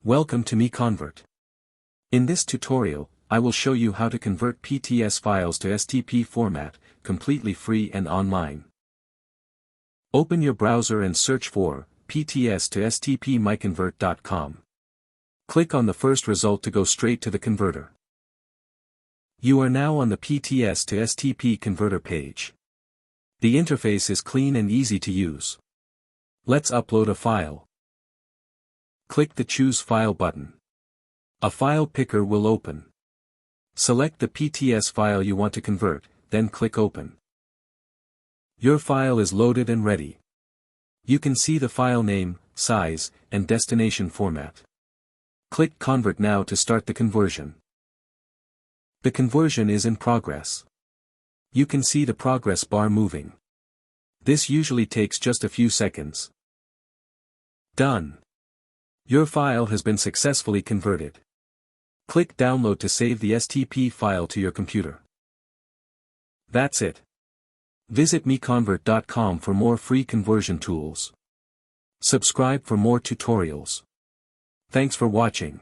Welcome to MiConvert. In this tutorial, I will show you how to convert PTS files to STP format, completely free and online. Open your browser and search for PTS to STP MiConvert.com. Click on the first result to go straight to the converter. You are now on the PTS to STP converter page. The interface is clean and easy to use. Let's upload a file. Click the Choose File button. A file picker will open. Select the PTS file you want to convert, then click Open. Your file is loaded and ready. You can see the file name, size, and destination format. Click Convert now to start the conversion. The conversion is in progress. You can see the progress bar moving. This usually takes just a few seconds. Done. Your file has been successfully converted. Click Download to save the STP file to your computer. That's it. Visit MiConvert.com for more free conversion tools. Subscribe for more tutorials. Thanks for watching.